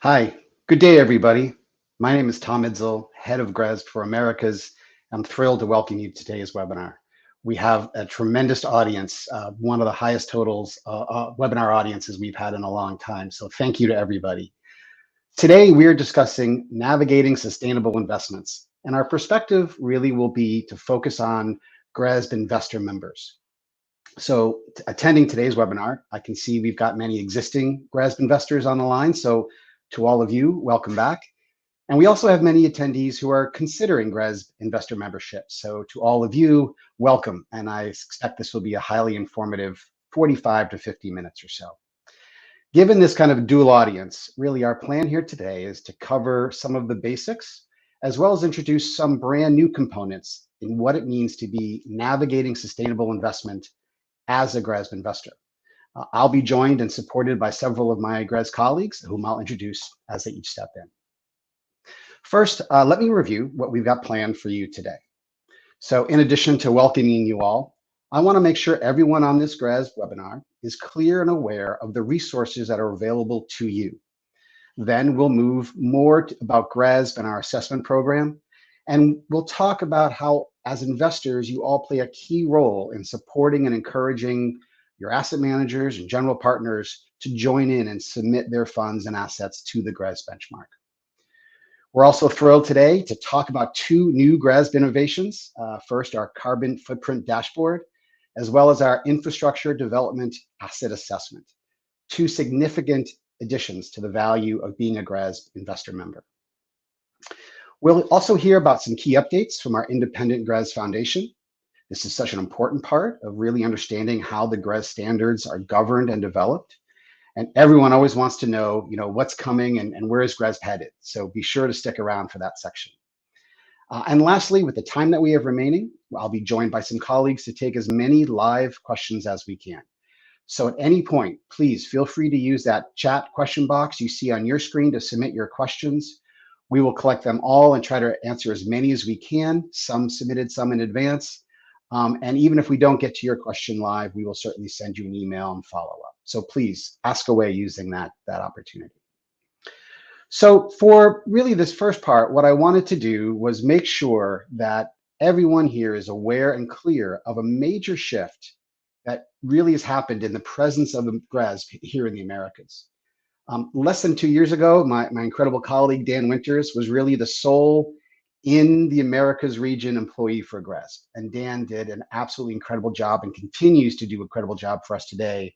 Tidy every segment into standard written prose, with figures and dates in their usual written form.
Hi, good day, everybody. My name is Tom Idzel, head of GRESB for Americas. I'm thrilled to welcome you to today's webinar. We have a tremendous audience, one of the highest totals webinar audiences we've had in a long time. So thank you to everybody. Today, we're discussing navigating sustainable investments. And our perspective really will be to focus on GRESB investor members. So attending today's webinar, I can see we've got many existing GRESB investors on the line. So to all of you, welcome back. And we also have many attendees who are considering GRESB investor membership. So to all of you, welcome. And I expect this will be a highly informative 45 to 50 minutes or so. Given this kind of dual audience, really our plan here today is to cover some of the basics, as well as introduce some brand new components in what it means to be navigating sustainable investment as a GRESB investor. I'll be joined and supported by several of my GRESB colleagues, whom I'll introduce as they each step in. First, let me review what we've got planned for you today. So in addition to welcoming you all, I want to make sure everyone on this GRESB webinar is clear and aware of the resources that are available to you. Then we'll move more about GRESB and our assessment program, and we'll talk about how, as investors, you all play a key role in supporting and encouraging your asset managers and general partners to join in and submit their funds and assets to the GRESB benchmark. We're also thrilled today to talk about two new GRESB innovations. First, our carbon footprint dashboard, as well as our infrastructure development asset assessment, two significant additions to the value of being a GRESB investor member. We'll also hear about some key updates from our independent GRESB Foundation. This is such an important part of really understanding how the GRESB standards are governed and developed. And everyone always wants to know, what's coming and where is GRESB headed. So be sure to stick around for that section. And lastly, with the time that we have remaining, I'll be joined by some colleagues to take as many live questions as we can. So at any point, please feel free to use that chat question box you see on your screen to submit your questions. We will collect them all and try to answer as many as we can, some submitted, some in advance. And even if we don't get to your question live, we will certainly send you an email and follow up. So please ask away using that opportunity. So for really this first part, what I wanted to do was make sure that everyone here is aware and clear of a major shift that really has happened in the presence of the GRESB here in the Americas. Less than 2 years ago, my incredible colleague, Dan Winters, was really the sole in the Americas region employee for GRESB. And Dan did an absolutely incredible job and continues to do an incredible job for us today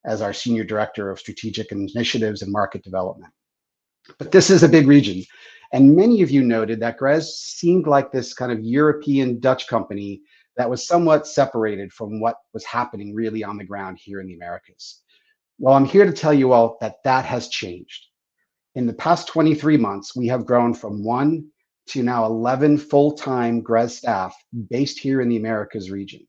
as our Senior Director of Strategic Initiatives and Market Development. But this is a big region. And many of you noted that GRESB seemed like this kind of European Dutch company that was somewhat separated from what was happening really on the ground here in the Americas. Well, I'm here to tell you all that that has changed. In the past 23 months, we have grown from 1 to now 11 full-time GRESB staff based here in the Americas region.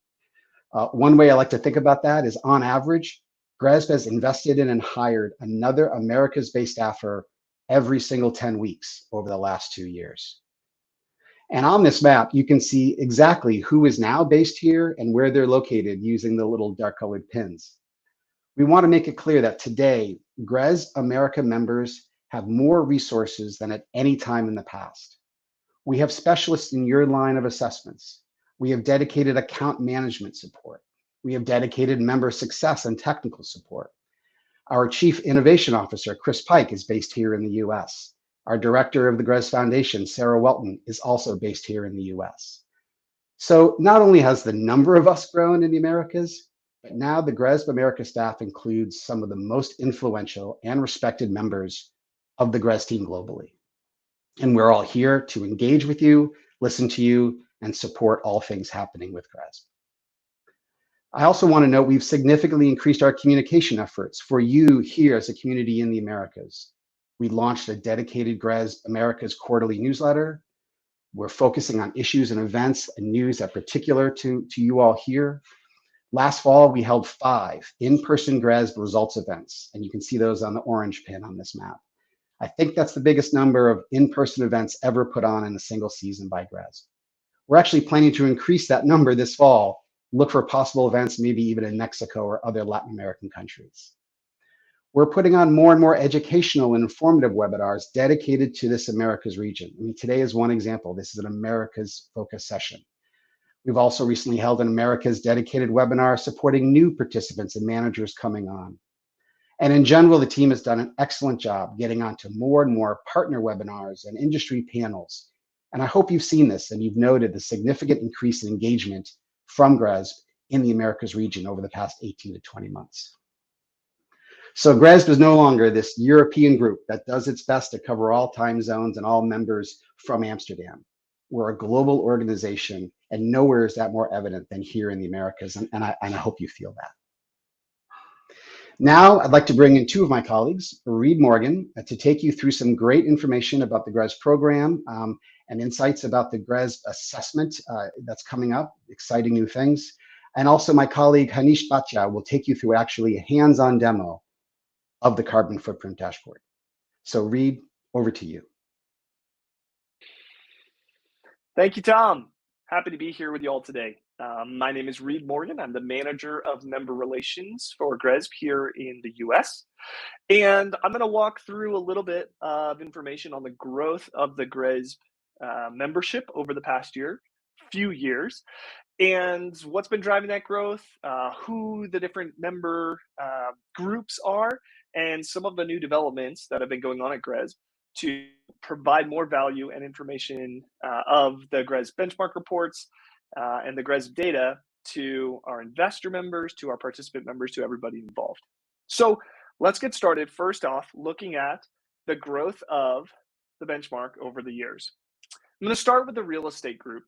One way I like to think about that is, on average, GRESB has invested in and hired another Americas-based staffer every single 10 weeks over the last 2 years. And on this map, you can see exactly who is now based here and where they're located using the little dark-colored pins. We want to make it clear that today, GRESB America members have more resources than at any time in the past. We have specialists in your line of assessments. We have dedicated account management support. We have dedicated member success and technical support. Our Chief Innovation Officer, Chris Pike, is based here in the US. Our Director of the GRESB Foundation, Sarah Welton, is also based here in the US. So not only has the number of us grown in the Americas, but now the GRESB America staff includes some of the most influential and respected members of the GRESB team globally. And we're all here to engage with you, listen to you, and support all things happening with GRESB. I also want to note we've significantly increased our communication efforts for you here as a community in the Americas. We launched a dedicated GRESB Americas quarterly newsletter. We're focusing on issues and events and news that are particular to you all here. Last fall, we held 5 in-person GRESB results events, and you can see those on the orange pin on this map. I think that's the biggest number of in-person events ever put on in a single season by GRESB. We're actually planning to increase that number this fall, look for possible events, maybe even in Mexico or other Latin American countries. We're putting on more and more educational and informative webinars dedicated to this Americas region. I mean, today is one example. This is an Americas focus session. We've also recently held an Americas dedicated webinar supporting new participants and managers coming on. And in general, the team has done an excellent job getting onto more and more partner webinars and industry panels. And I hope you've seen this and you've noted the significant increase in engagement from GRESB in the Americas region over the past 18 to 20 months. So GRESB is no longer this European group that does its best to cover all time zones and all members from Amsterdam. We're a global organization, and nowhere is that more evident than here in the Americas, and I hope you feel that. Now, I'd like to bring in two of my colleagues, Reed Morgan, to take you through some great information about the GRESB program and insights about the GRESB assessment that's coming up, exciting new things. And also my colleague, Hanish Bhatia, will take you through actually a hands-on demo of the carbon footprint dashboard. So Reed, over to you. Thank you, Tom. Happy to be here with you all today. My name is Reed Morgan. I'm the Manager of Member Relations for GRESB here in the US. And I'm going to walk through a little bit of information on the growth of the GRESB membership over the past few years, and what's been driving that growth, who the different member groups are, and some of the new developments that have been going on at GRESB to provide more value and information of the GRESB benchmark reports and the GRESB data to our investor members, to our participant members, to everybody involved. So let's get started. First off, looking at the growth of the benchmark over the years. I'm going to start with the real estate group.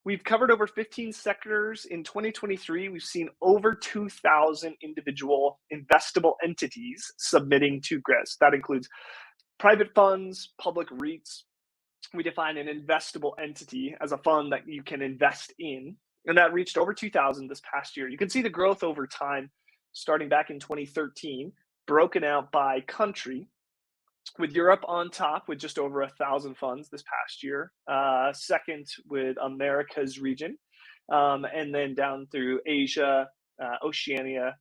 We've covered over 15 sectors. In 2023, we've seen over 2,000 individual investable entities submitting to GRESB. That includes private funds, public REITs. We define an investable entity as a fund that you can invest in, and that reached over 2,000 this past year. You can see the growth over time, starting back in 2013, broken out by country, with Europe on top with just over 1,000 funds this past year, second with Americas region, and then down through Asia, Oceania,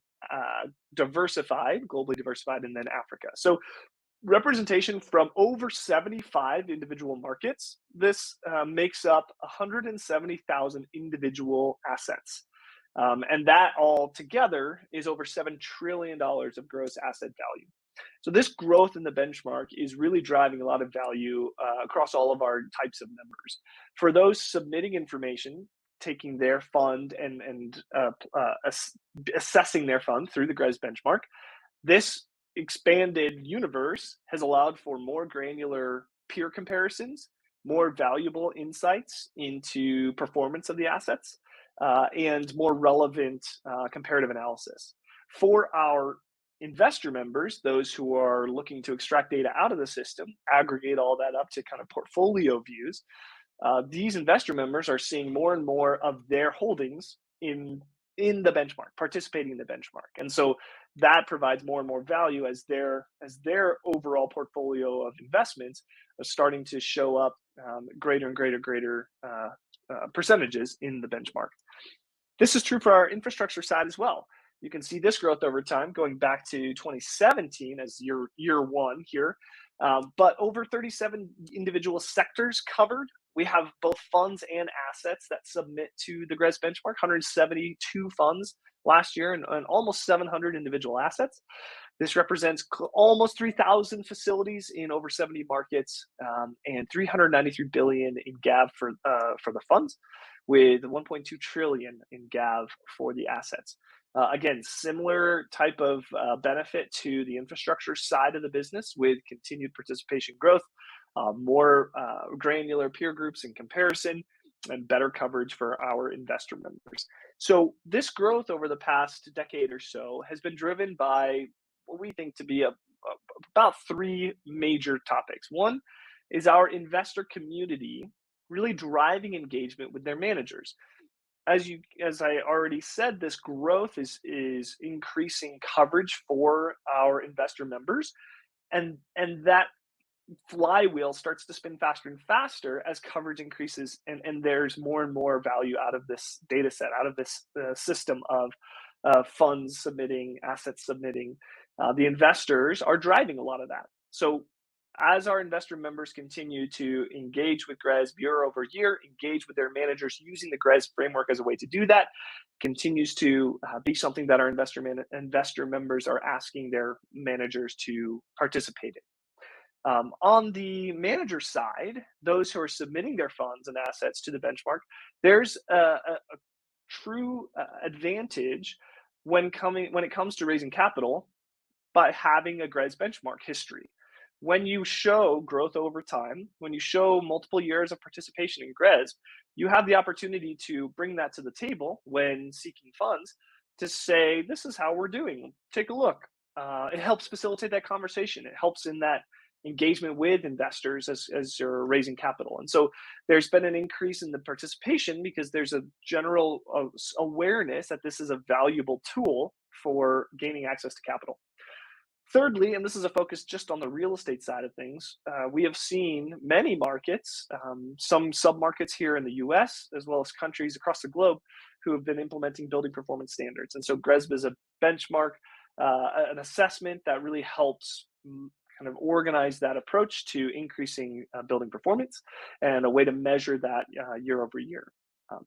globally diversified, and then Africa. So representation from over 75 individual markets. This makes up 170,000 individual assets. And that all together is over $7 trillion of gross asset value. So this growth in the benchmark is really driving a lot of value across all of our types of members. For those submitting information, taking their fund and assessing their fund through the GRESB benchmark, this expanded universe has allowed for more granular peer comparisons, more valuable insights into performance of the assets, and more relevant comparative analysis. For our investor members, those who are looking to extract data out of the system, aggregate all that up to kind of portfolio views, these investor members are seeing more and more of their holdings in the benchmark, participating in the benchmark. And so that provides more and more value as their overall portfolio of investments are starting to show up greater and greater percentages in the benchmark. This is true for our infrastructure side as well. You can see this growth over time going back to 2017 as year one here, but over 37 individual sectors covered. We have both funds and assets that submit to the GRESB benchmark, 172 funds last year and almost 700 individual assets. This represents almost 3,000 facilities in over 70 markets and 393 billion in GAV for the funds, with 1.2 trillion in GAV for the assets. Again, similar type of benefit to the infrastructure side of the business with continued participation growth, more granular peer groups in comparison, and better coverage for our investor members. So this growth over the past decade or so has been driven by what we think to be about three major topics. One is our investor community really driving engagement with their managers. As I already said, this growth is increasing coverage for our investor members, and that flywheel starts to spin faster and faster as coverage increases, and there's more and more value out of this data set, out of this system of funds submitting, assets submitting, The investors are driving a lot of that. So as our investor members continue to engage with GRESB year over year, engage with their managers using the GRESB framework as a way to do that, continues to be something that our investor members are asking their managers to participate in. On the manager side, those who are submitting their funds and assets to the benchmark, there's a true advantage when it comes to raising capital by having a GRESB benchmark history. When you show growth over time, when you show multiple years of participation in GRESB, you have the opportunity to bring that to the table when seeking funds to say, this is how we're doing. Take a look. It helps facilitate that conversation. It helps in that engagement with investors as you're raising capital. And so there's been an increase in the participation because there's a general awareness that this is a valuable tool for gaining access to capital. Thirdly, and this is a focus just on the real estate side of things, we have seen many markets, some sub-markets here in the US, as well as countries across the globe, who have been implementing building performance standards. And so GRESB is a benchmark, an assessment that really helps kind of organize that approach to increasing building performance and a way to measure that year over year.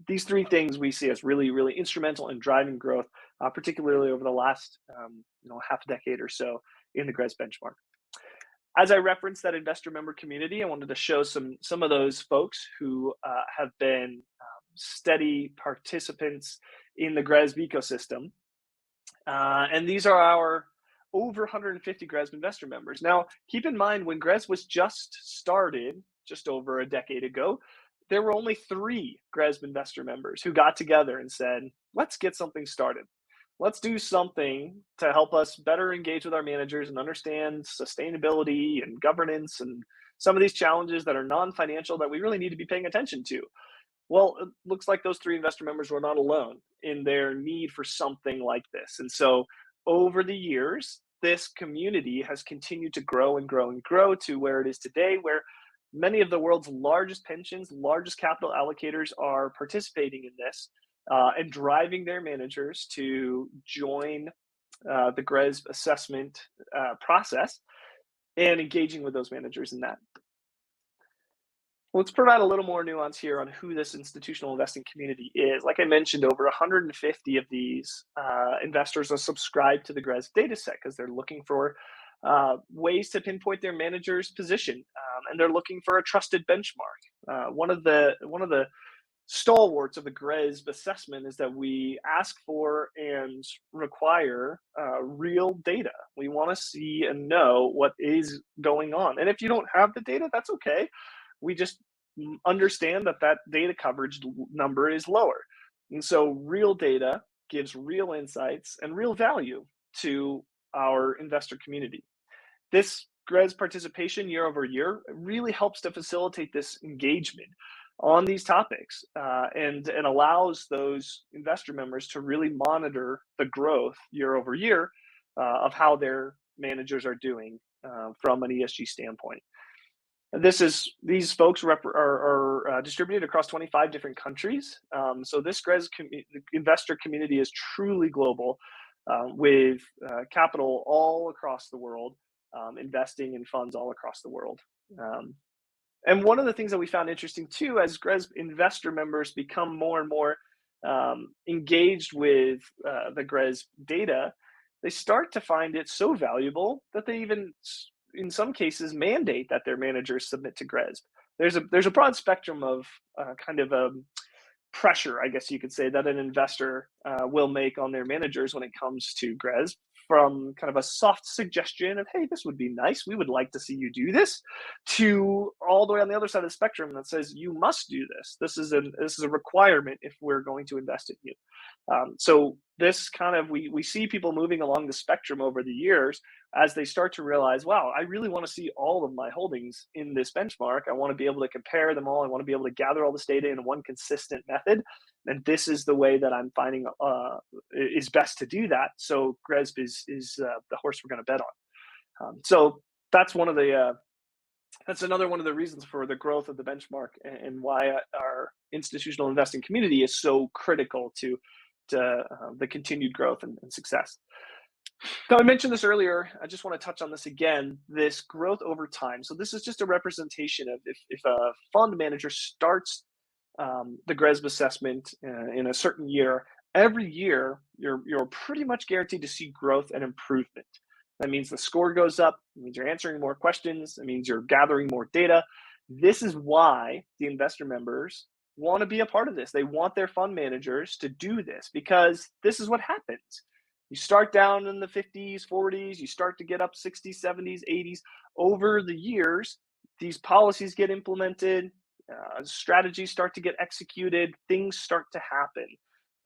These three things we see as really, really instrumental in driving growth, particularly over the last half a decade or so in the GRESB benchmark. As I referenced that investor member community, I wanted to show some of those folks who have been steady participants in the GRESB ecosystem. And these are our over 150 GRESB investor members. Now, keep in mind, when GRESB was just started, just over a decade ago, there were only 3 GRESB investor members who got together and said, let's get something started. Let's do something to help us better engage with our managers and understand sustainability and governance and some of these challenges that are non-financial that we really need to be paying attention to. Well, it looks like those 3 investor members were not alone in their need for something like this. And so over the years, this community has continued to grow and grow and grow to where it is today, where many of the world's largest pensions, largest capital allocators are participating in this and driving their managers to join the GRESB assessment process and engaging with those managers in that. Let's provide a little more nuance here on who this institutional investing community is. Like I mentioned, over 150 of these investors are subscribed to the GRESB dataset because they're looking for ways to pinpoint their manager's position, and they're looking for a trusted benchmark. One of the stalwarts of the GRESB assessment is that we ask for and require real data. We want to see and know what is going on. And if you don't have the data, that's okay. We just understand that data coverage number is lower. And so real data gives real insights and real value to our investor community. This GRESB participation year over year really helps to facilitate this engagement on these topics and allows those investor members to really monitor the growth year over year of how their managers are doing from an ESG standpoint. These folks are distributed across 25 different countries. So this GRESB investor community is truly global, with capital all across the world, investing in funds all across the world. And one of the things that we found interesting too, as GRESB investor members become more and more engaged with the GRESB data, they start to find it so valuable that they even, in some cases, mandate that their managers submit to GRESB. There's a broad spectrum of kind of pressure, I guess you could say, that an investor will make on their managers when it comes to GRESB, from kind of a soft suggestion of, hey, this would be nice, we would like to see you do this, to all the way on the other side of the spectrum that says you must do this. This is a requirement if we're going to invest in you. So this kind of, we see people moving along the spectrum over the years as they start to realize, wow, I really want to see all of my holdings in this benchmark. I want to be able to compare them all. I want to be able to gather all this data in one consistent method. And this is the way that I'm finding is best to do that. So GRESB is the horse we're going to bet on. So that's that's another one of the reasons for the growth of the benchmark and why our institutional investing community is so critical to the continued growth and success. So I mentioned this earlier. I just want to touch on this again, this growth over time. So this is just a representation of if a fund manager starts the GRESB assessment in a certain year, every year you're pretty much guaranteed to see growth and improvement. That means the score goes up. It means you're answering more questions. It means you're gathering more data. This is why the investor members want to be a part of this. They want their fund managers to do this because this is what happens. You start down in the 50s, 40s, you start to get up 60s, 70s, 80s. Over the years, these policies get implemented, strategies start to get executed, things start to happen,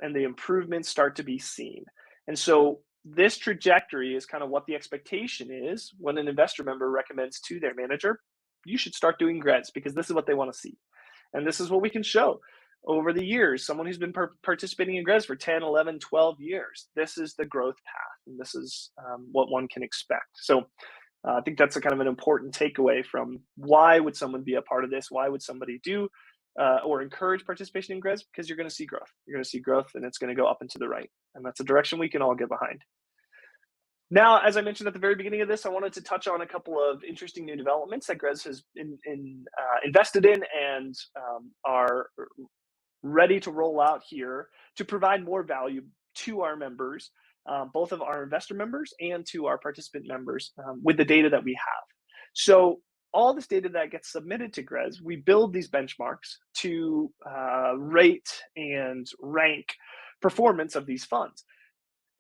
and the improvements start to be seen. And so this trajectory is kind of what the expectation is when an investor member recommends to their manager, you should start doing GRESB because this is what they want to see. And this is what we can show over the years. Someone who's been participating in GRESB for 10, 11, 12 years, this is the growth path, and this is what one can expect. So I think that's a kind of an important takeaway from why would someone be a part of this? Why would somebody do or encourage participation in GRESB? Because you're going to see growth. You're going to see growth, and it's going to go up and to the right. And that's a direction we can all get behind. Now, as I mentioned at the very beginning of this, I wanted to touch on a couple of interesting new developments that GRESB has invested in and are ready to roll out here to provide more value to our members, both of our investor members and to our participant members with the data that we have. So all this data that gets submitted to GRESB, we build these benchmarks to rate and rank performance of these funds.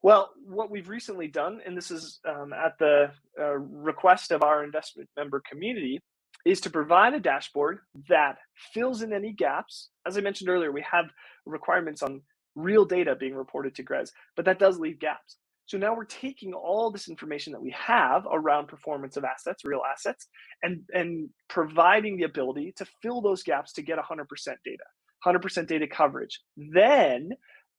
Well, what we've recently done, and this is at the request of our investment member community, is to provide a dashboard that fills in any gaps. As I mentioned earlier, we have requirements on real data being reported to GRESB, but that does leave gaps. So now we're taking all this information that we have around performance of assets, real assets, and providing the ability to fill those gaps to get 100% data, 100% data coverage. Then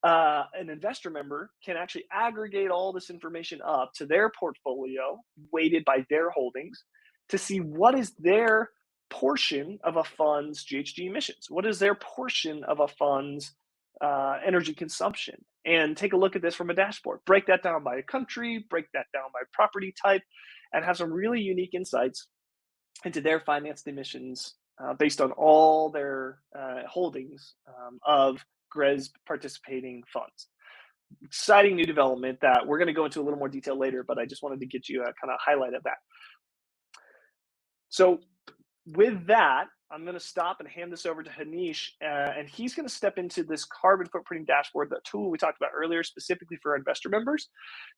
an investor member can actually aggregate all this information up to their portfolio, weighted by their holdings, to see what is their portion of a fund's GHG emissions, what is their portion of a fund's energy consumption, and take a look at this from a dashboard. Break that down by a country, break that down by property type, and have some really unique insights into their financed emissions based on all their holdings of GRESB participating funds. Exciting new development that we're going to go into a little more detail later, but I just wanted to get you a kind of highlight of that. So with that, I'm going to stop and hand this over to Hanish, and he's going to step into this carbon footprinting dashboard, the tool we talked about earlier, specifically for investor members,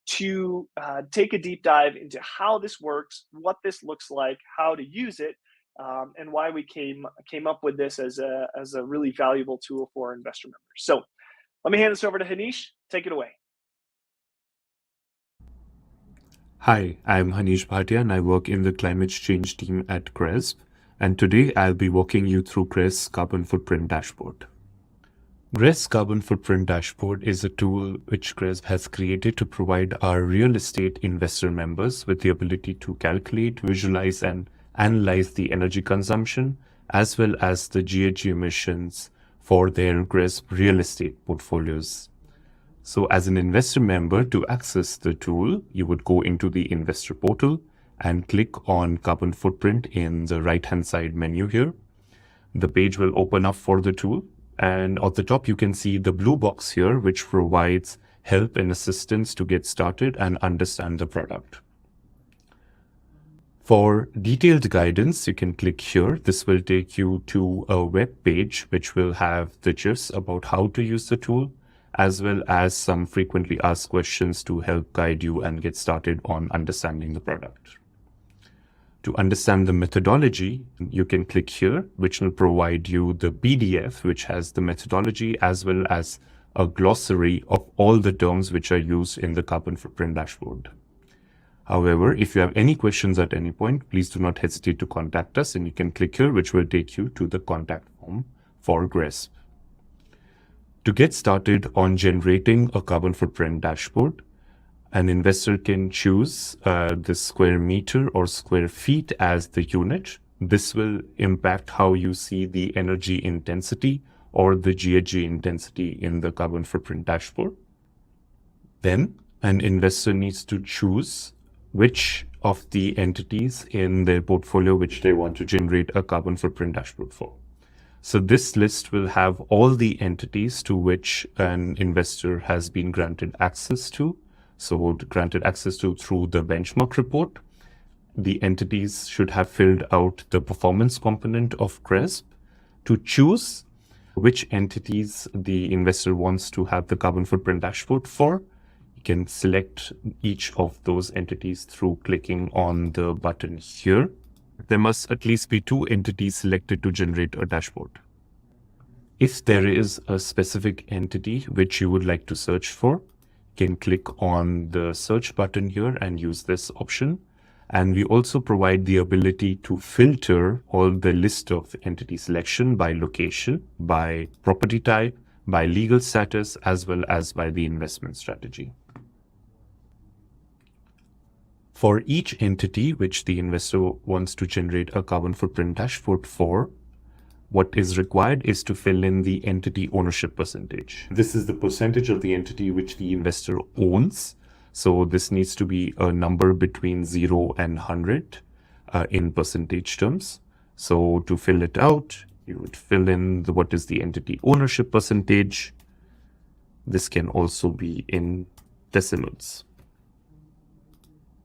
to take a deep dive into how this works, what this looks like, how to use it, and why we came up with this as a really valuable tool for our investor members. So let me hand this over to Hanish. Take it away. Hi, I'm Hanish Bhatia and I work in the climate change team at GRESB. And today I'll be walking you through GRESB Carbon Footprint Dashboard. GRESB Carbon Footprint Dashboard is a tool which GRESB has created to provide our real estate investor members with the ability to calculate, visualize, and analyze the energy consumption as well as the GHG emissions for their GRESB real estate portfolios. So as an investor member, to access the tool, you would go into the investor portal and click on carbon footprint in the right-hand side menu here. The page will open up for the tool, and at the top you can see the blue box here, which provides help and assistance to get started and understand the product. For detailed guidance, you can click here. This will take you to a web page which will have the gist about how to use the tool, as well as some frequently asked questions to help guide you and get started on understanding the product. To understand the methodology, you can click here, which will provide you the PDF, which has the methodology as well as a glossary of all the terms which are used in the carbon footprint dashboard. However, if you have any questions at any point, please do not hesitate to contact us, and you can click here, which will take you to the contact form for GRESB. To get started on generating a carbon footprint dashboard, an investor can choose the square meter or square feet as the unit. This will impact how you see the energy intensity or the GHG intensity in the carbon footprint dashboard. Then an investor needs to choose which of the entities in their portfolio which they want to generate a carbon footprint dashboard for. So this list will have all the entities to which an investor has been granted access to. So granted access to through the benchmark report. The entities should have filled out the performance component of GRESB to choose which entities the investor wants to have the carbon footprint dashboard for. You can select each of those entities through clicking on the button here. There must at least be 2 entities selected to generate a dashboard. If there is a specific entity which you would like to search for, you can click on the search button here and use this option. And we also provide the ability to filter all the list of entity selection by location, by property type, by legal status, as well as by the investment strategy. For each entity which the investor wants to generate a carbon footprint dashboard for, what is required is to fill in the entity ownership percentage. This is the percentage of the entity which the investor owns. So this needs to be a number between 0 and 100 in percentage terms. So to fill it out, you would fill in what is the entity ownership percentage. This can also be in decimals.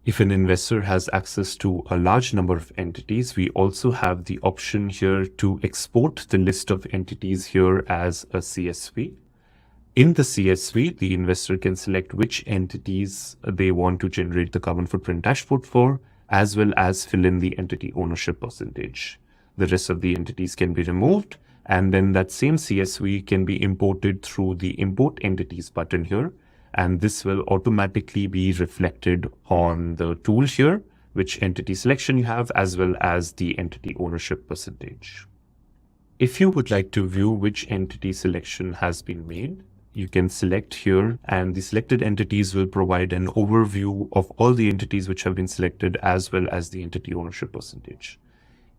If an investor has access to a large number of entities, we also have the option here to export the list of entities here as a CSV. In the CSV, the investor can select which entities they want to generate the carbon footprint dashboard for, as well as fill in the entity ownership percentage. The rest of the entities can be removed, and then that same CSV can be imported through the Import Entities button here, and this will automatically be reflected on the tool here, which entity selection you have, as well as the entity ownership percentage. If you would like to view which entity selection has been made, you can select here, and the selected entities will provide an overview of all the entities which have been selected, as well as the entity ownership percentage.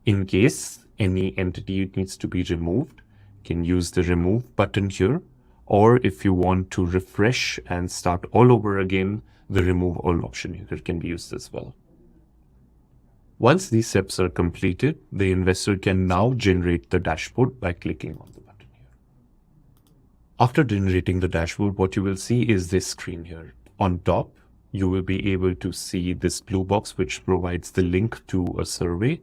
In case any entity needs to be removed, you can use the remove button here, or if you want to refresh and start all over again, the remove all option here can be used as well. Once these steps are completed, the investor can now generate the dashboard by clicking on the button. After generating the dashboard, what you will see is this screen here. On top, you will be able to see this blue box, which provides the link to a survey.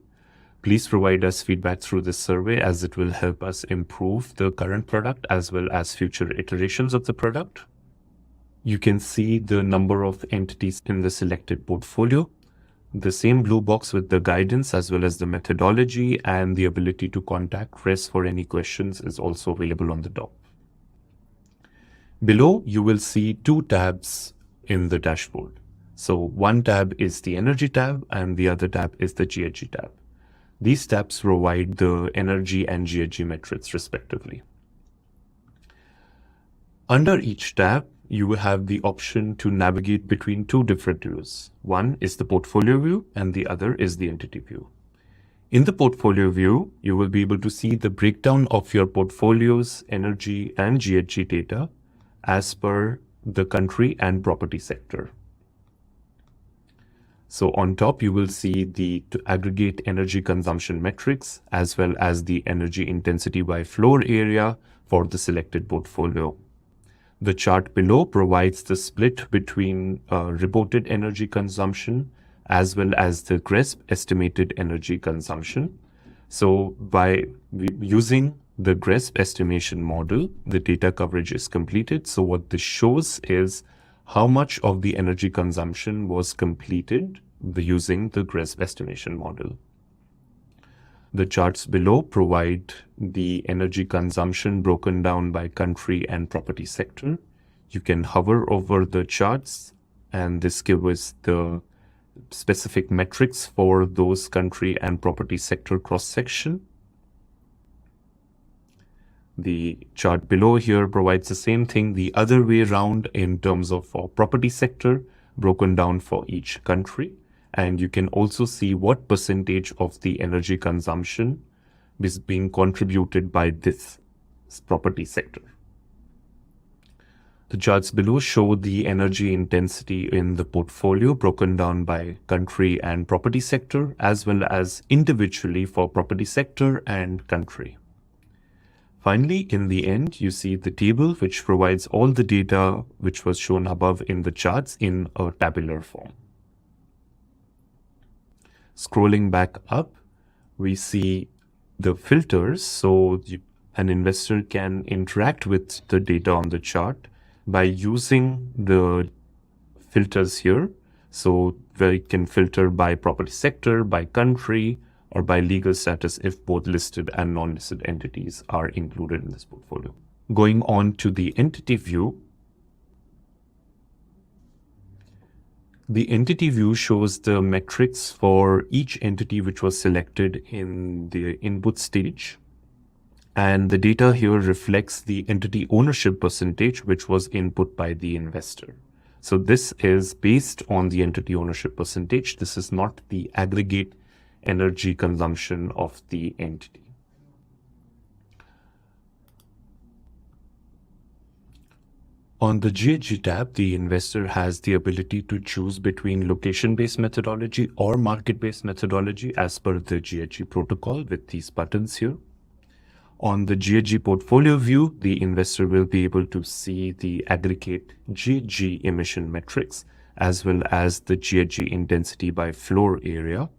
Please provide us feedback through this survey, as it will help us improve the current product as well as future iterations of the product. You can see the number of entities in the selected portfolio. The same blue box with the guidance as well as the methodology and the ability to contact GRESB for any questions is also available on the top. Below, you will see 2 tabs in the dashboard. So one tab is the energy tab and the other tab is the GHG tab. These tabs provide the energy and GHG metrics respectively. Under each tab, you will have the option to navigate between 2 different views. One is the portfolio view and the other is the entity view. In the portfolio view, you will be able to see the breakdown of your portfolio's energy and GHG data as per the country and property sector. So on top, you will see the aggregate energy consumption metrics as well as the energy intensity by floor area for the selected portfolio. The chart below provides the split between reported energy consumption as well as the GRESB estimated energy consumption. So by using the GRESB estimation model, the data coverage is completed. So what this shows is how much of the energy consumption was completed using the GRESB estimation model. The charts below provide the energy consumption broken down by country and property sector. You can hover over the charts and this gives us the specific metrics for those country and property sector cross-section. The chart below here provides the same thing the other way around in terms of property sector broken down for each country. And you can also see what percentage of the energy consumption is being contributed by this property sector. The charts below show the energy intensity in the portfolio broken down by country and property sector, as well as individually for property sector and country. Finally, in the end, you see the table which provides all the data which was shown above in the charts in a tabular form. Scrolling back up, we see the filters, so an investor can interact with the data on the chart by using the filters here. So where you can filter by property sector, by country, or by legal status if both listed and non-listed entities are included in this portfolio. Going on to the entity view, the entity view shows the metrics for each entity which was selected in the input stage. And the data here reflects the entity ownership percentage which was input by the investor. So this is based on the entity ownership percentage. This is not the aggregate energy consumption of the entity. On the GHG tab, the investor has the ability to choose between location-based methodology or market-based methodology as per the GHG protocol with these buttons here. On the GHG portfolio view, the investor will be able to see the aggregate GHG emission metrics as well as the GHG intensity by floor area.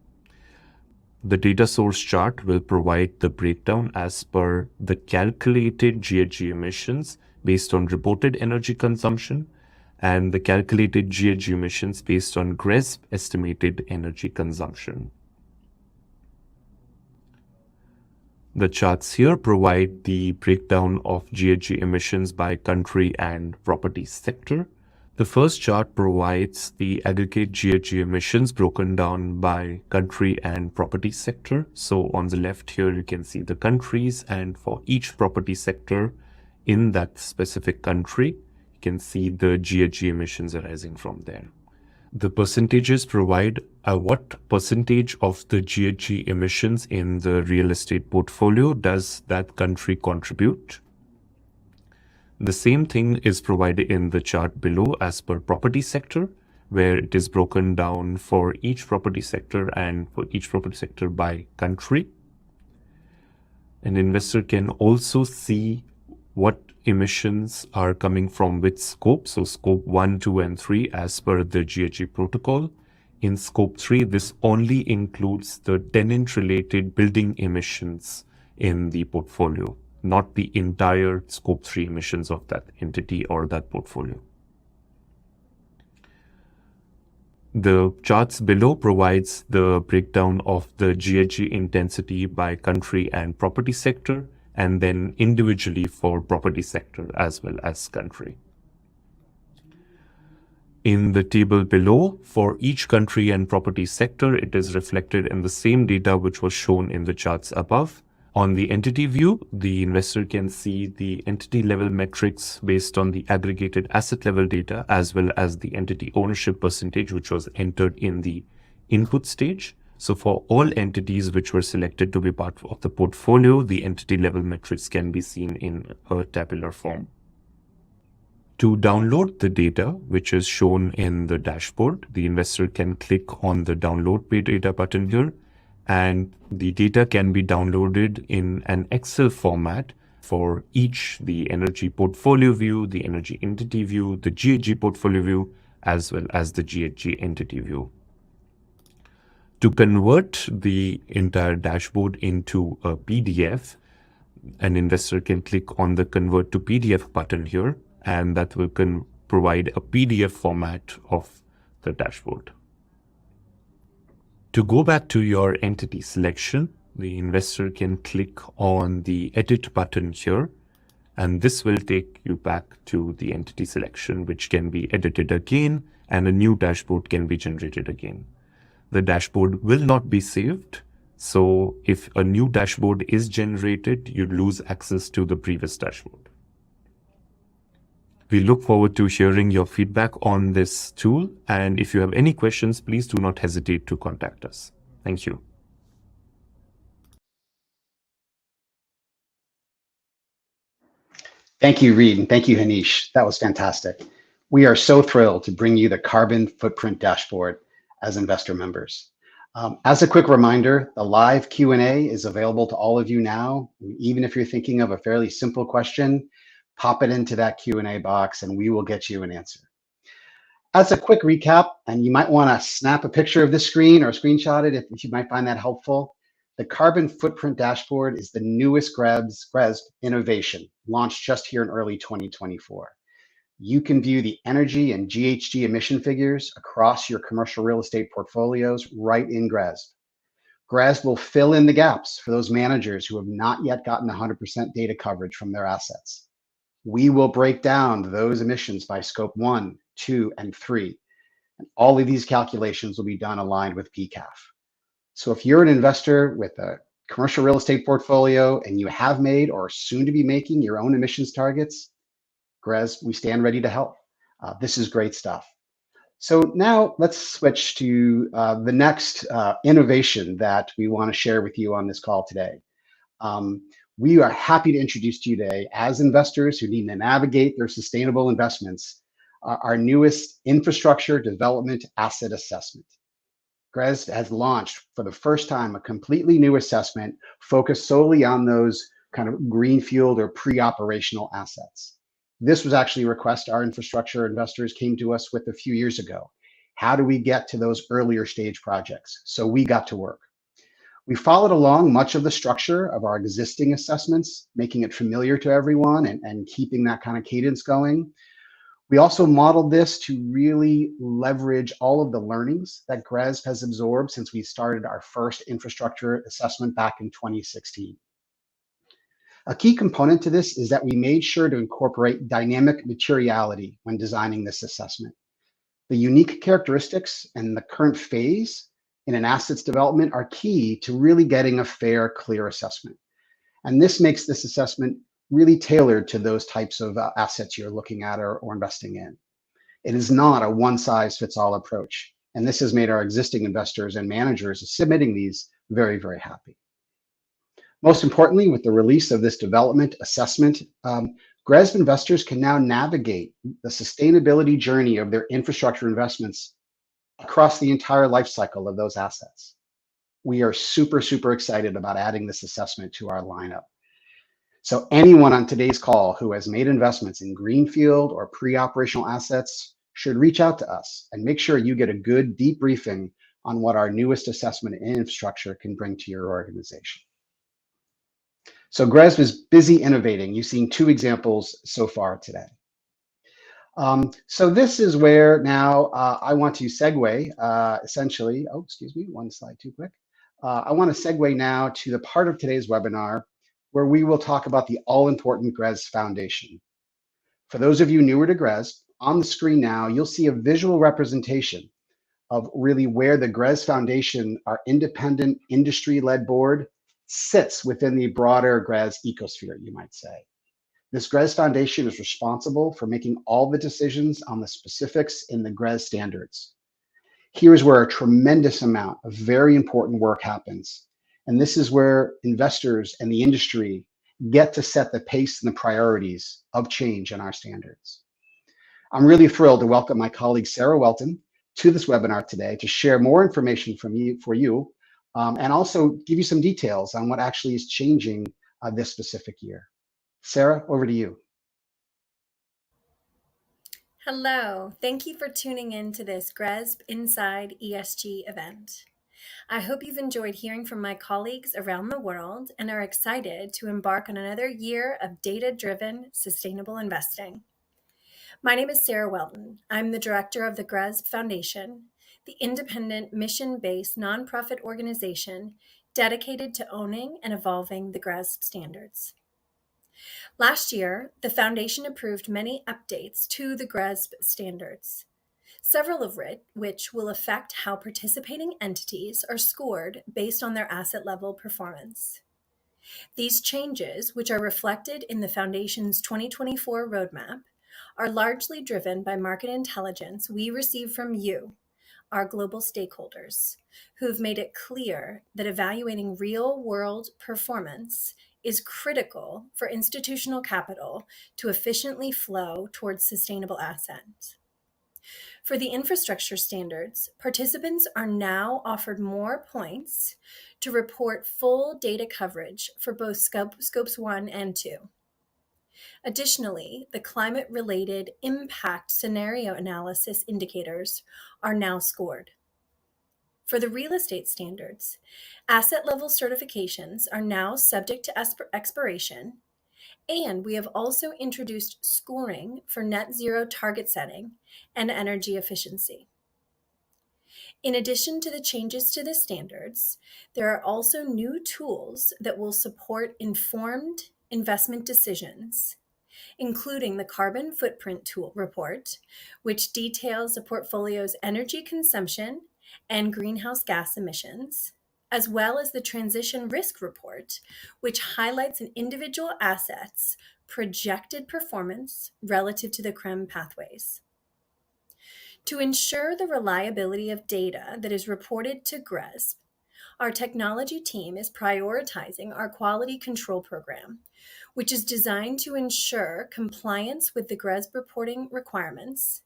The data source chart will provide the breakdown as per the calculated GHG emissions based on reported energy consumption and the calculated GHG emissions based on GRESB estimated energy consumption. The charts here provide the breakdown of GHG emissions by country and property sector. The first chart provides the aggregate GHG emissions broken down by country and property sector. So on the left here, you can see the countries, and for each property sector in that specific country, you can see the GHG emissions arising from there. The percentages provide what percentage of the GHG emissions in the real estate portfolio does that country contribute. The same thing is provided in the chart below as per property sector, where it is broken down for each property sector and for each property sector by country. An investor can also see what emissions are coming from which scope. So scope 1, 2, and 3 as per the GHG protocol. In scope 3, this only includes the tenant-related building emissions in the portfolio, not the entire scope 3 emissions of that entity or that portfolio. The charts below provides the breakdown of the GHG intensity by country and property sector, and then individually for property sector as well as country. In the table below, for each country and property sector, it is reflected in the same data which was shown in the charts above. On the entity view, the investor can see the entity level metrics based on the aggregated asset level data as well as the entity ownership percentage which was entered in the input stage. So for all entities which were selected to be part of the portfolio, the entity level metrics can be seen in a tabular form. To download the data, which is shown in the dashboard, the investor can click on the download data button here, and the data can be downloaded in an Excel format for each, the energy portfolio view, the energy entity view, the GHG portfolio view, as well as the GHG entity view. To convert the entire dashboard into a PDF, an investor can click on the convert to PDF button here, and that will provide a PDF format of the dashboard. To go back to your entity selection, the investor can click on the edit button here, and this will take you back to the entity selection, which can be edited again, and a new dashboard can be generated again. The dashboard will not be saved, so if a new dashboard is generated, you lose access to the previous dashboard. We look forward to hearing your feedback on this tool, and if you have any questions, please do not hesitate to contact us. Thank you. Thank you, Reed, and thank you, Hanish. That was fantastic. We are so thrilled to bring you the carbon footprint dashboard as investor members. As a quick reminder, the live Q&A is available to all of you now. Even if you're thinking of a fairly simple question, pop it into that Q&A box and we will get you an answer. As a quick recap, and you might want to snap a picture of this screen or screenshot it if you might find that helpful. The carbon footprint dashboard is the newest GRESB innovation, launched just here in early 2024. You can view the energy and GHG emission figures across your commercial real estate portfolios right in GRESB. GRESB will fill in the gaps for those managers who have not yet gotten 100% data coverage from their assets. We will break down those emissions by scope 1, 2, and 3. And all of these calculations will be done aligned with PCAF. So if you're an investor with a commercial real estate portfolio and you have made or soon to be making your own emissions targets, GRESB, we stand ready to help. This is great stuff. So now let's switch to the next innovation that we want to share with you on this call today. We are happy to introduce to you today, as investors who need to navigate their sustainable investments, our newest infrastructure development asset assessment. GRESB has launched for the first time a completely new assessment focused solely on those kind of greenfield or pre-operational assets. This was actually a request our infrastructure investors came to us with a few years ago. How do we get to those earlier stage projects? So we got to work. We followed along much of the structure of our existing assessments, making it familiar to everyone and keeping that kind of cadence going. We also modeled this to really leverage all of the learnings that GRESB has absorbed since we started our first infrastructure assessment back in 2016. A key component to this is that we made sure to incorporate dynamic materiality when designing this assessment. The unique characteristics and the current phase in an asset's development are key to really getting a fair, clear assessment. And this makes this assessment really tailored to those types of assets you're looking at or investing in. It is not a one-size-fits-all approach. And this has made our existing investors and managers submitting these very, very happy. Most importantly, with the release of this development assessment, GRESB investors can now navigate the sustainability journey of their infrastructure investments across the entire life cycle of those assets. We are super, super excited about adding this assessment to our lineup. So anyone on today's call who has made investments in greenfield or pre-operational assets should reach out to us and make sure you get a good deep briefing on what our newest assessment in infrastructure can bring to your organization. So GRESB is busy innovating. You've seen two examples so far today. So this is where now I want to segue essentially, oh, excuse me, one slide too quick. I want to segue now to the part of today's webinar where we will talk about the all-important GRESB Foundation. For those of you newer to GRESB, on the screen now, you'll see a visual representation of really where the GRESB Foundation, our independent industry-led board, sits within the broader GRESB ecosphere, you might say. This GRESB Foundation is responsible for making all the decisions on the specifics in the GRESB standards. Here's where a tremendous amount of very important work happens. And this is where investors and the industry get to set the pace and the priorities of change in our standards. I'm really thrilled to welcome my colleague, Sarah Welton, to this webinar today to share more information for you and also give you some details on what actually is changing this specific year. Sarah, over to you. Hello, thank you for tuning in to this GRESB Inside ESG event. I hope you've enjoyed hearing from my colleagues around the world and are excited to embark on another year of data-driven, sustainable investing. My name is Sarah Welton. I'm the director of the GRESB Foundation, the independent mission-based nonprofit organization dedicated to owning and evolving the GRESB standards. Last year, the Foundation approved many updates to the GRESB standards, several of which will affect how participating entities are scored based on their asset level performance. These changes, which are reflected in the Foundation's 2024 roadmap, are largely driven by market intelligence we receive from you, our global stakeholders, who've made it clear that evaluating real-world performance is critical for institutional capital to efficiently flow towards sustainable assets. For the infrastructure standards, participants are now offered more points to report full data coverage for both scopes 1 and 2. Additionally, the climate-related impact scenario analysis indicators are now scored. For the real estate standards, asset-level certifications are now subject to expiration, and we have also introduced scoring for net zero target setting and energy efficiency. In addition to the changes to the standards, there are also new tools that will support informed investment decisions, including the Carbon Footprint Tool Report, which details a portfolio's energy consumption and greenhouse gas emissions, as well as the Transition Risk Report, which highlights an individual asset's projected performance relative to the CRREM pathways. To ensure the reliability of data that is reported to GRESB, our technology team is prioritizing our quality control program, which is designed to ensure compliance with the GRESB reporting requirements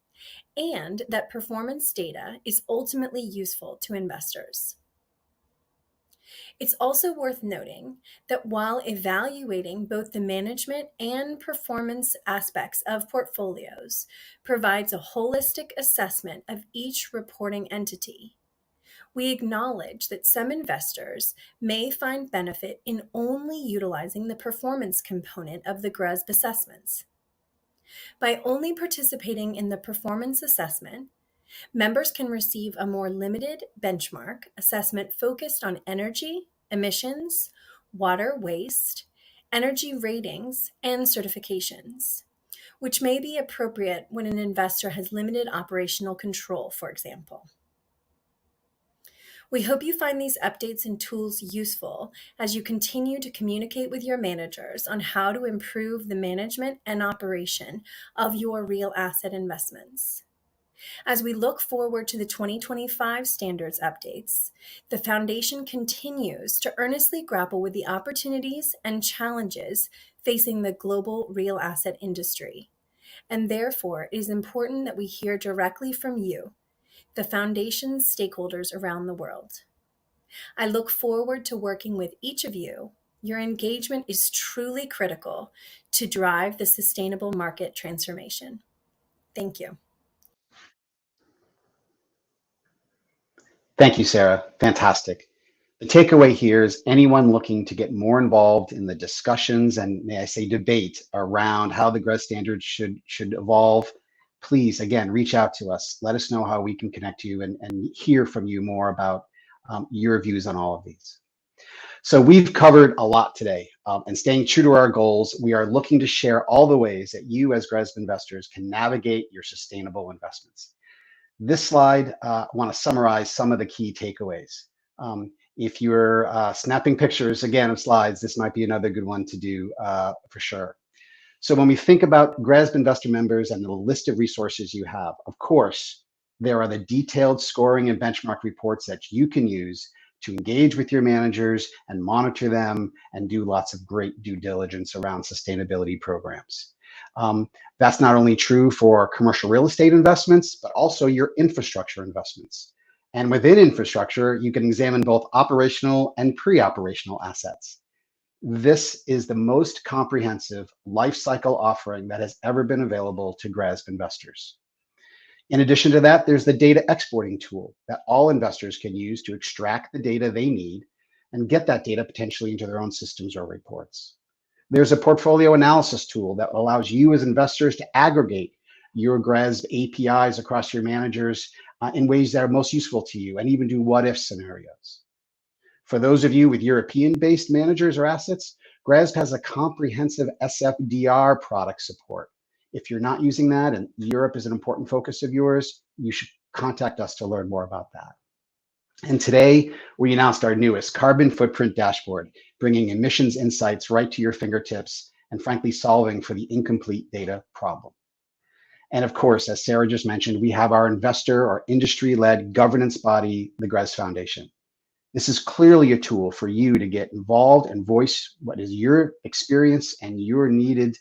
and that performance data is ultimately useful to investors. It's also worth noting that while evaluating both the management and performance aspects of portfolios provides a holistic assessment of each reporting entity, we acknowledge that some investors may find benefit in only utilizing the performance component of the GRESB assessments. By only participating in the performance assessment, members can receive a more limited benchmark assessment focused on energy, emissions, water waste, energy ratings, and certifications, which may be appropriate when an investor has limited operational control, for example. We hope you find these updates and tools useful as you continue to communicate with your managers on how to improve the management and operation of your real asset investments. As we look forward to the 2025 standards updates, the Foundation continues to earnestly grapple with the opportunities and challenges facing the global real asset industry. And therefore, it is important that we hear directly from you, the Foundation's stakeholders around the world. I look forward to working with each of you. Your engagement is truly critical to drive the sustainable market transformation. Thank you. Thank you, Sarah. Fantastic. The takeaway here is anyone looking to get more involved in the discussions and, may I say, debate around how the GRESB standards should evolve, please, again, reach out to us. Let us know how we can connect you and hear from you more about your views on all of these. So we've covered a lot today, and staying true to our goals, we are looking to share all the ways that you as GRESB investors can navigate your sustainable investments. This slide, I want to summarize some of the key takeaways. If you're snapping pictures, again, of slides, this might be another good one to do for sure. So when we think about GRESB investor members and the list of resources you have, of course, there are the detailed scoring and benchmark reports that you can use to engage with your managers and monitor them and do lots of great due diligence around sustainability programs. That's not only true for commercial real estate investments, but also your infrastructure investments. And within infrastructure, you can examine both operational and pre-operational assets. This is the most comprehensive life cycle offering that has ever been available to GRESB investors. In addition to that, there's the data exporting tool that all investors can use to extract the data they need and get that data potentially into their own systems or reports. There's a portfolio analysis tool that allows you as investors to aggregate your GRESB APIs across your managers in ways that are most useful to you and even do what-if scenarios. For those of you with European-based managers or assets, GRESB has a comprehensive SFDR product support. If you're not using that and Europe is an important focus of yours, you should contact us to learn more about that. And today, we announced our newest Carbon Footprint Dashboard, bringing emissions insights right to your fingertips and frankly solving for the incomplete data problem. And of course, as Sarah just mentioned, we have our investor or industry-led governance body, the GRESB Foundation. This is clearly a tool for you to get involved and voice what is your experience and your needed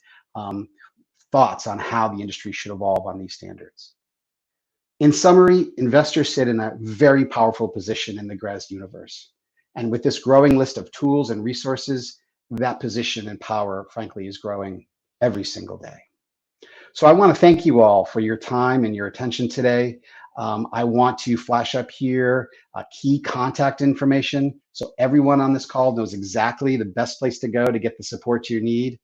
thoughts on how the industry should evolve on these standards. In summary, investors sit in a very powerful position in the GRESB universe. And with this growing list of tools and resources, that position and power, frankly, is growing every single day. So I want to thank you all for your time and your attention today. I want to flash up here key contact information, so everyone on this call knows exactly the best place to go to get the support you need.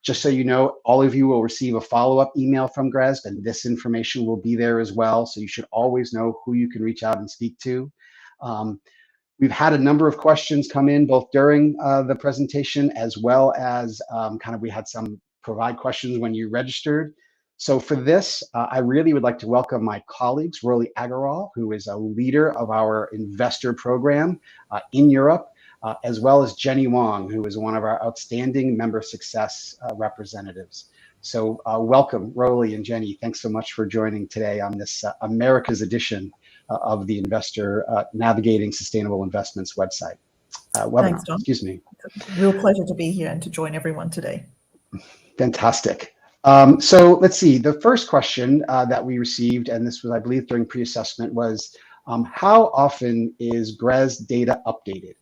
Just so you know, all of you will receive a follow-up email from GRESB, and this information will be there as well, so you should always know who you can reach out and speak to. We've had a number of questions come in both during the presentation as well as we had some provide questions when you registered. So for this, I really would like to welcome my colleagues, Rolly Agarwal, who is a leader of our investor program in Europe, as well as Jenny Wong, who is one of our outstanding member success representatives. So welcome, Rolly and Jenny. Thanks so much for joining today on this America's edition of the Investor Navigating Sustainable Investments website. Webinar. Thanks, John. Excuse me. It's a real pleasure to be here and to join everyone today. Fantastic. So let's see, the first question that we received, and this was, I believe, during pre-assessment, was how often is GRESB data updated?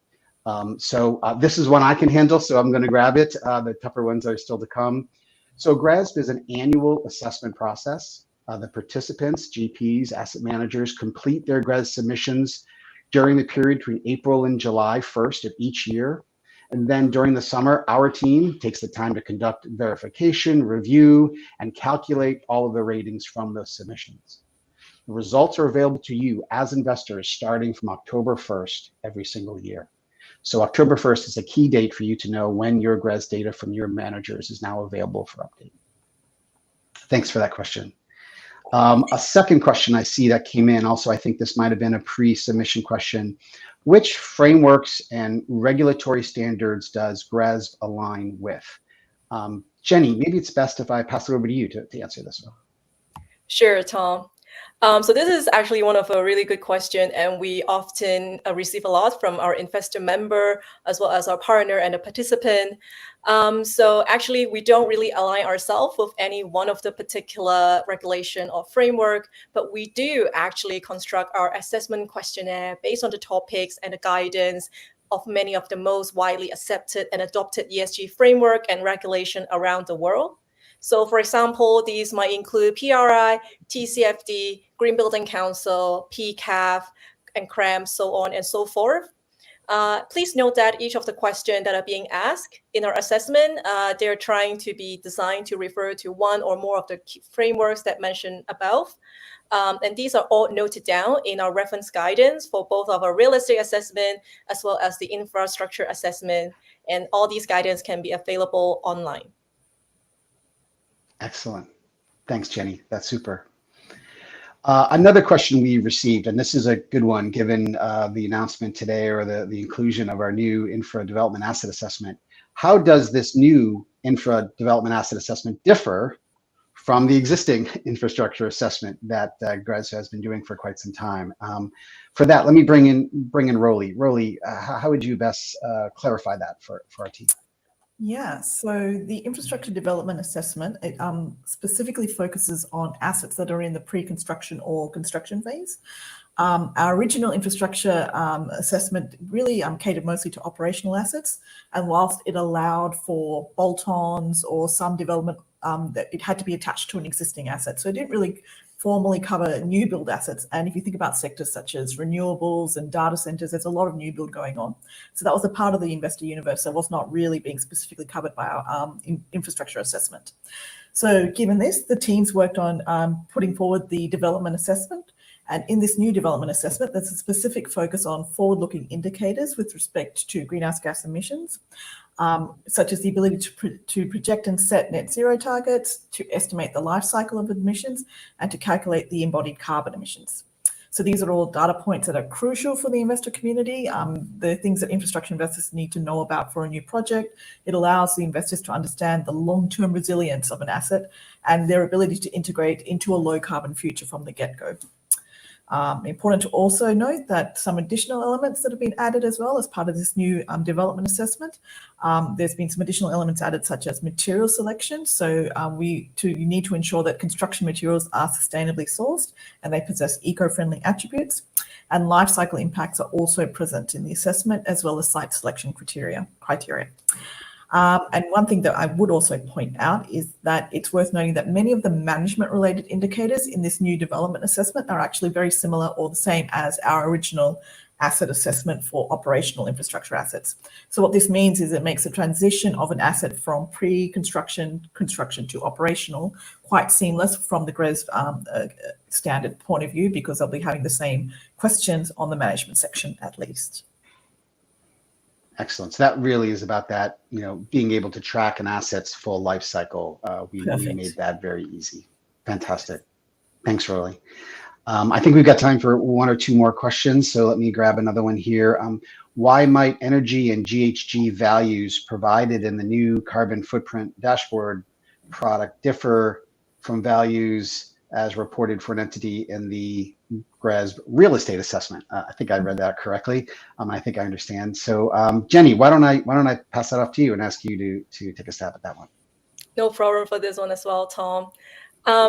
This is one I can handle, so I'm going to grab it. The tougher ones are still to come. So GRESB is an annual assessment process. The participants, GPs, asset managers, complete their GRESB submissions during the period between April and July 1st of each year. And then during the summer, our team takes the time to conduct verification, review, and calculate all of the ratings from those submissions. The results are available to you as investors starting from October 1st every single year. So October 1st is a key date for you to know when your GRESB data from your managers is now available for update. Thanks for that question. A second question I see that came in, also I think this might have been a pre-submission question. Which frameworks and regulatory standards does GRESB align with? Jenny, maybe it's best if I pass it over to you to answer this one. Sure, Tom. So this is actually one of a really good question, and we often receive a lot from our investor member as well as our partner and a participant. So actually, we don't really align ourselves with any one of the particular regulation or framework, but we do actually construct our assessment questionnaire based on the topics and the guidance of many of the most widely accepted and adopted ESG framework and regulation around the world. So for example, these might include PRI, TCFD, Green Building Council, PCAF, and CRAM, so on and so forth. Please note that each of the questions that are being asked in our assessment, they're trying to be designed to refer to one or more of the frameworks that mentioned above. And these are all noted down in our reference guidance for both of our real estate assessment as well as the infrastructure assessment. And all these guidance can be available online. Excellent. Thanks, Jenny. That's super. Another question we received, and this is a good one given the announcement today or the inclusion of our new infra development asset assessment. How does this new infra development asset assessment differ from the existing infrastructure assessment that GRESB has been doing for quite some time? For that, let me bring in Rolly. Rolly, how would you best clarify that for our team? Yeah, so the infrastructure development assessment, it specifically focuses on assets that are in the pre-construction or construction phase. Our original infrastructure assessment really catered mostly to operational assets, and whilst it allowed for bolt-ons or some development, that it had to be attached to an existing asset. So it didn't really formally cover new build assets. And if you think about sectors such as renewables and data centers, there's a lot of new build going on. So that was a part of the investor universe that was not really being specifically covered by our infrastructure assessment. So given this, the teams worked on putting forward the development assessment. And in this new development assessment, there's a specific focus on forward-looking indicators with respect to greenhouse gas emissions, such as the ability to project and set net zero targets, to estimate the life cycle of emissions, and to calculate the embodied carbon emissions. So these are all data points that are crucial for the investor community. The things that infrastructure investors need to know about for a new project. It allows the investors to understand the long-term resilience of an asset and their ability to integrate into a low-carbon future from the get-go. Important to also note that some additional elements that have been added as well as part of this new development assessment. There's been some additional elements added such as material selection. So you need to ensure that construction materials are sustainably sourced and they possess eco-friendly attributes. And life cycle impacts are also present in the assessment as well as site selection criteria. And one thing that I would also point out is that it's worth noting that many of the management related indicators in this new development assessment are actually very similar or the same as our original asset assessment for operational infrastructure assets. So what this means is it makes the transition of an asset from pre-construction to operational quite seamless from the GRESB standard point of view, because they'll be having the same questions on the management section at least. Excellent. So that really is about that, being able to track an asset's full life cycle. We made that very easy. Fantastic. Thanks, Roly. I think we've got time for one or two more questions. So let me grab another one here. Why might energy and GHG values provided in the new carbon footprint dashboard product differ from values as reported for an entity in the GRESB real estate assessment? I think I read that correctly. I think I understand. So Jenny, why don't I pass that off to you and ask you to take a stab at that one? No problem for this one as well, Tom.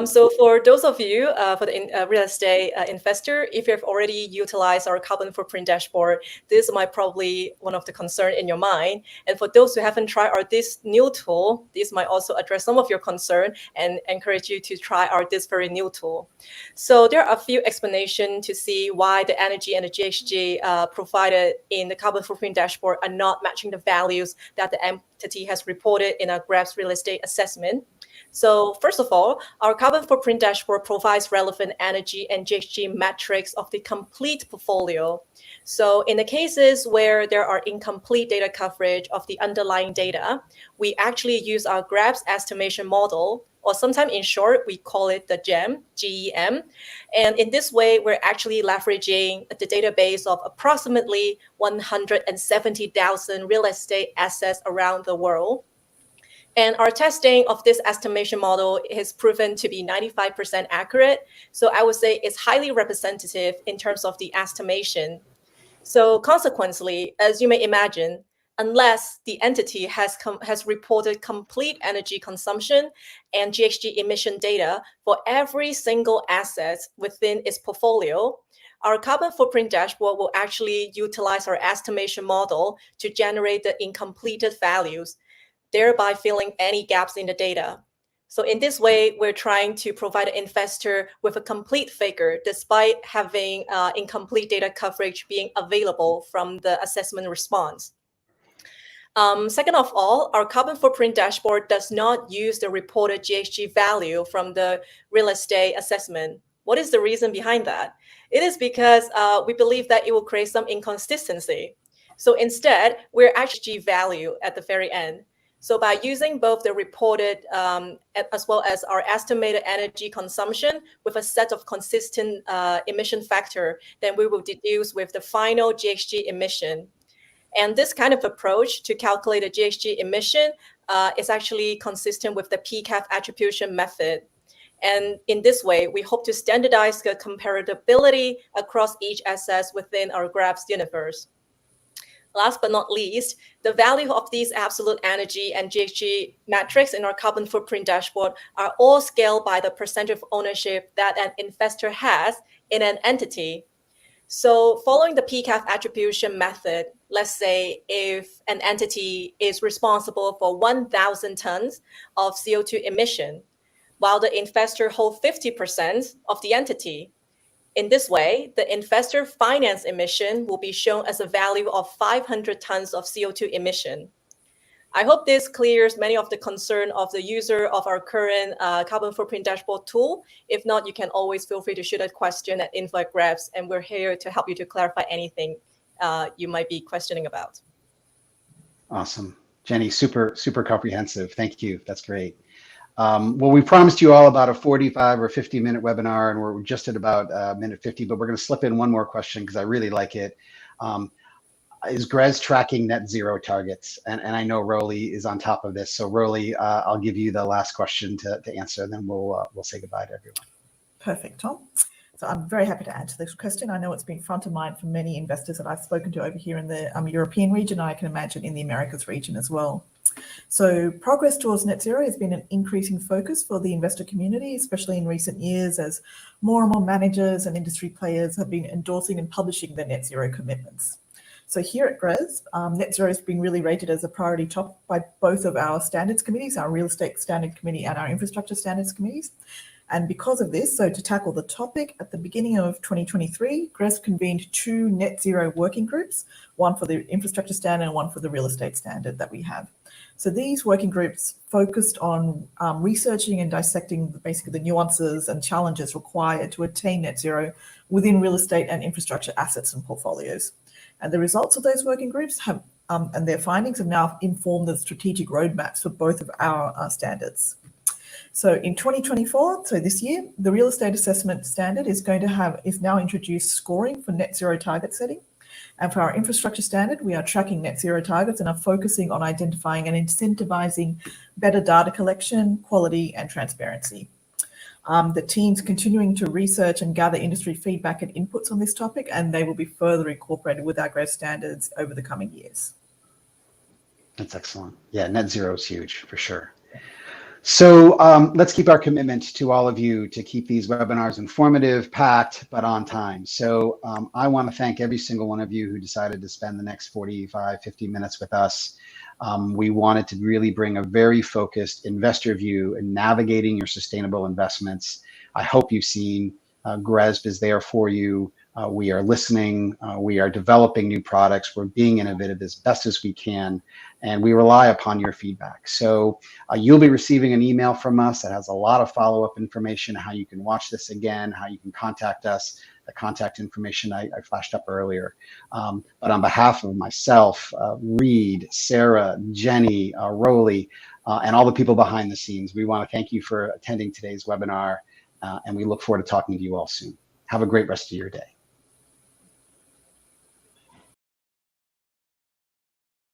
So for those of you, for the real estate investor, if you have already utilized our carbon footprint dashboard, this might probably one of the concern in your mind. And for those who haven't tried this new tool, this might also address some of your concern and encourage you to try this very new tool. So there are a few explanations to see why the energy and the GHG provided in the carbon footprint dashboard are not matching the values that the entity has reported in our GRESB real estate assessment. So first of all, our carbon footprint dashboard provides relevant energy and GHG metrics of the complete portfolio. So in the cases where there are incomplete data coverage of the underlying data, we actually use our GRESB estimation model, or sometimes in short, we call it the GEM, G-E-M. And in this way, we're actually leveraging the database of approximately 170,000 real estate assets around the world. And our testing of this estimation model has proven to be 95% accurate. So I would say it's highly representative in terms of the estimation. So consequently, as you may imagine, unless the entity has reported complete energy consumption and GHG emission data for every single asset within its portfolio, our carbon footprint dashboard will actually utilize our estimation model to generate the incompleted values, thereby filling any gaps in the data. So in this way, we're trying to provide an investor with a complete figure despite having incomplete data coverage being available from the assessment response. Second of all, our carbon footprint dashboard does not use the reported GHG value from the real estate assessment. What is the reason behind that? It is because we believe that it will create some inconsistency. So instead, we're actually value at the very end. So by using both the reported as well as our estimated energy consumption with a set of consistent emission factor, then we will deduce with the final GHG emission. And this kind of approach to calculate the GHG emission is actually consistent with the PCAF attribution method. And in this way, we hope to standardize the comparability across each asset within our GRESB universe. Last but not least, the value of these absolute energy and GHG metrics in our carbon footprint dashboard are all scaled by the percentage of ownership that an investor has in an entity. So following the PCAF attribution method, let's say if an entity is responsible for 1,000 tons of CO2 emission, while the investor holds 50% of the entity. In this way, the investor finance emission will be shown as a value of 500 tons of CO2 emission. I hope this clears many of the concern of the user of our current carbon footprint dashboard tool. If not, you can always feel free to shoot a question at info@GRESB, and we're here to help you to clarify anything you might be questioning about. Awesome. Jenny, super comprehensive. Thank you. That's great. Well, we promised you all about a 45 or 50-minute webinar, and we're just at about minute 50, but we're going to slip in one more question because I really like it. Is GRESB tracking net zero targets? And I know Roly is on top of this. So Roly, I'll give you the last question to answer, and then we'll say goodbye to everyone. Perfect, Tom. So I'm very happy to answer this question. I know it's been front of mind for many investors that I've spoken to over here in the European region. I can imagine in the Americas region as well. So progress towards net zero has been an increasing focus for the investor community, especially in recent years, as more and more managers and industry players have been endorsing and publishing their net zero commitments. So here at GRESB, net zero has been really rated as a priority topic by both of our standards committees, our real estate standard committee and our infrastructure standards committees. And because of this, so to tackle the topic, at the beginning of 2023, GRESB convened 2 net zero working groups, one for the infrastructure standard and one for the real estate standard that we have. So these working groups focused on researching and dissecting basically the nuances and challenges required to attain net zero within real estate and infrastructure assets and portfolios. And the results of those working groups have and their findings have now informed the strategic roadmaps for both of our standards. So in 2024, so this year, the real estate assessment standard is now introduced scoring for net zero target setting. And for our infrastructure standard, we are tracking net zero targets and are focusing on identifying and incentivizing better data collection, quality, and transparency. The team's continuing to research and gather industry feedback and inputs on this topic, and they will be further incorporated with our GRESB standards over the coming years. That's excellent. Yeah, net zero is huge for sure. So let's keep our commitment to all of you to keep these webinars informative, packed, but on time. So I want to thank every single one of you who decided to spend the next 45, 50 minutes with us. We wanted to really bring a very focused investor view in navigating your sustainable investments. I hope you've seen GRESB is there for you. We are listening. We are developing new products. We're being innovative as best as we can, and we rely upon your feedback. So you'll be receiving an email from us that has a lot of follow-up information, how you can watch this again, how you can contact us, the contact information I flashed up earlier. But on behalf of myself, Reed, Sarah, Jenny, Rowley, and all the people behind the scenes, we want to thank you for attending today's webinar, and we look forward to talking to you all soon. Have a great rest of your day.